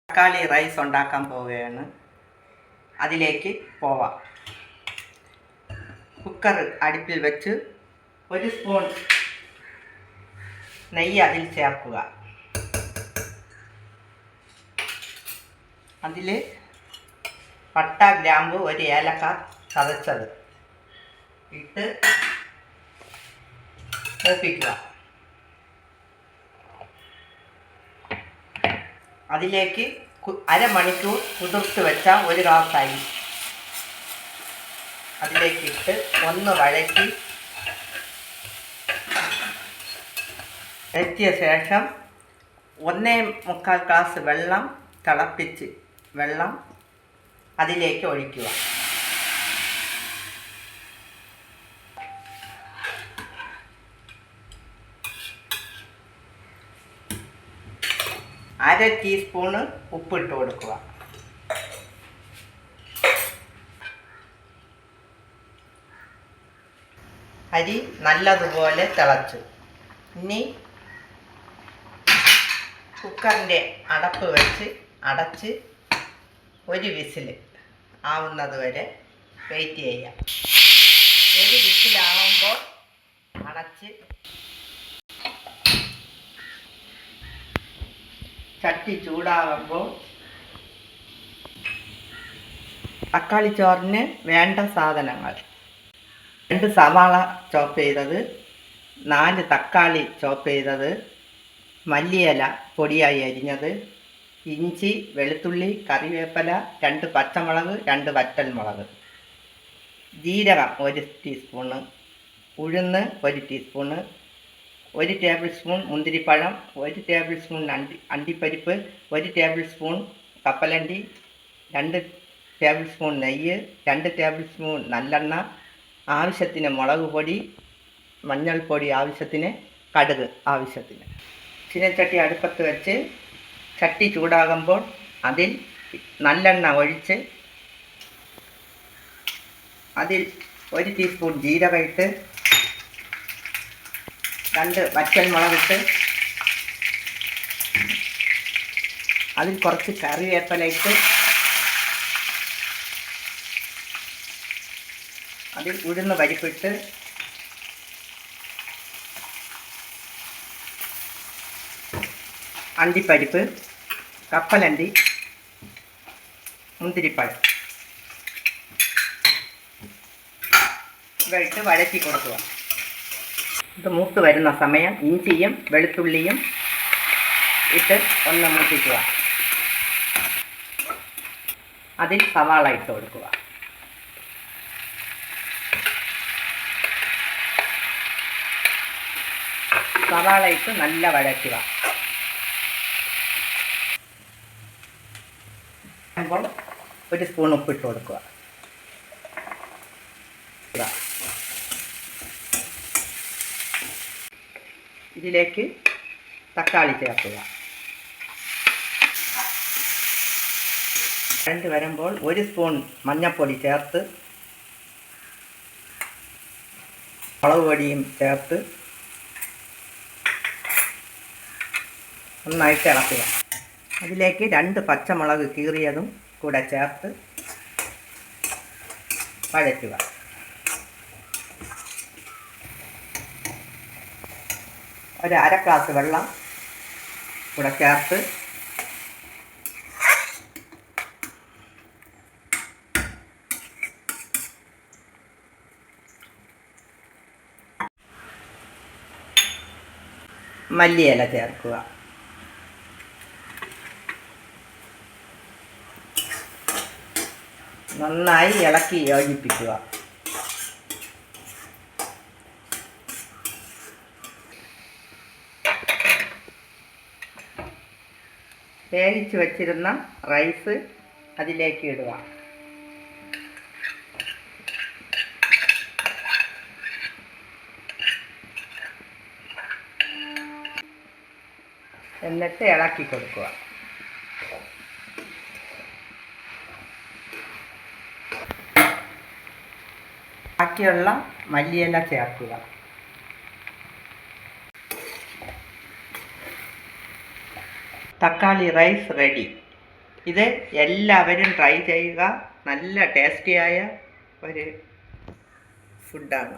തക്കാളി റൈസ് ഉണ്ടാക്കാൻ പോവുകയാണ്. അതിലേക്ക് പോവാം. കുക്കർ അടുപ്പിൽ വെച്ച് 1 സ്പൂൺ നെയ്യ് അതിൽ ചേർക്കുക. അതിൽ പട്ട, ഗ്രാമ്പു, 1 ഏലക്ക ചതച്ചത് ഇട്ട് മൂപ്പിക്കുക. അതിലേക്ക് അരമണിക്കൂർ കുതിർത്ത് വെച്ച 1 ഗ്ലാസ് അരി അതിലേക്ക് ഇട്ട് ഒന്ന് വഴറ്റിയ ശേഷം 1.25 ഗ്ലാസ് വെള്ളം തിളപ്പിച്ച് അതിലേക്ക് ഒഴിക്കുക. അര ടീസ്പൂണ് ഉപ്പിട്ട് കൊടുക്കുക. അരി നല്ലതുപോലെ തിളച്ചു. ഇനി കുക്കറിൻ്റെ അടപ്പ് വെച്ച് അടച്ച് 1 വിസിൽ ആവുന്നത് വരെ വെയിറ്റ് ചെയ്യാം. 1 വിസിലാവുമ്പോൾ അടച്ച് ചട്ടി ചൂടാകുമ്പോൾ തക്കാളി ചോറിന് വേണ്ട സാധനങ്ങൾ: 2 സവാള ചോപ്പ് ചെയ്തത്, 4 തക്കാളി ചോപ്പ് ചെയ്തത്, മല്ലിയില പൊടിയായി അരിഞ്ഞത്, ഇഞ്ചി, വെളുത്തുള്ളി, കറിവേപ്പില, 2 പച്ചമുളക്, 2 വറ്റൽമുളക്, ജീരകം 1 ടീസ്പൂണ്, ഉഴുന്ന് 1 ടീസ്പൂണ്, 1 ടേബിൾ സ്പൂൺ മുന്തിരിപ്പഴം, 1 ടേബിൾ സ്പൂൺ അണ്ടിപ്പരിപ്പ്, 1 ടേബിൾ സ്പൂൺ കപ്പലണ്ടി, 2 ടേബിൾ സ്പൂൺ നെയ്യ്, 2 ടേബിൾ സ്പൂൺ നല്ലെണ്ണ, ആവശ്യത്തിന് മുളക് പൊടി, മഞ്ഞൾപ്പൊടി ആവശ്യത്തിന്, കടുക് ആവശ്യത്തിന്. ചീനച്ചട്ടി അടുപ്പത്ത് വെച്ച് ചട്ടി ചൂടാകുമ്പോൾ അതിൽ നല്ലെണ്ണ ഒഴിച്ച് അതിൽ 1 ടീസ്പൂൺ ജീരകം ഇട്ട് 2 വറ്റൽമുളകിട്ട് അതിൽ കുറച്ച് കറിവേപ്പില ഇട്ട് അതിൽ ഉഴുന്ന് പരിപ്പിട്ട് അണ്ടിപ്പരിപ്പ്, കപ്പലണ്ടി, മുന്തിരിപ്പഴം ഇവ ഇട്ട് വഴറ്റി കൊടുക്കുക. ഇത് മൂത്ത് വരുന്ന സമയം ഇഞ്ചിയും വെളുത്തുള്ളിയും ഇട്ട് ഒന്ന് മൂപ്പിക്കുക. അതിൽ സവാള ഇട്ട് കൊടുക്കുക. സവാള ഇട്ട് നല്ല വഴറ്റുക. അപ്പോൾ 1 സ്പൂൺ ഉപ്പിട്ട് കൊടുക്കുക. ഇതിലേക്ക് തക്കാളി ചേർക്കുക. വഴണ്ട് വരുമ്പോൾ 1 സ്പൂൺ മഞ്ഞൾപ്പൊടി ചേർത്ത് മുളക് പൊടിയും ചേർത്ത് നന്നായിട്ട് ഇളക്കുക. അതിലേക്ക് 2 പച്ചമുളക് കീറിയതും കൂടെ ചേർത്ത് വഴറ്റുക. ഒരു അര ഗ്ലാസ് വെള്ളം കൂടെ ചേർത്ത് മല്ലിയില ചേർക്കുക. നന്നായി ഇളക്കി യോജിപ്പിക്കുക. വേവിച്ച് വച്ചിരുന്ന റൈസ് അതിലേക്ക് ഇടുക. എന്നിട്ട് ഇളക്കി കൊടുക്കുക. ബാക്കിയുള്ള മല്ലിയില ചേർക്കുക. തക്കാളി റൈസ് റെഡി. ഇത് എല്ലാവരും ട്രൈ ചെയ്യുക. നല്ല ടേസ്റ്റിയായ ഒരു ഫുഡാണ്.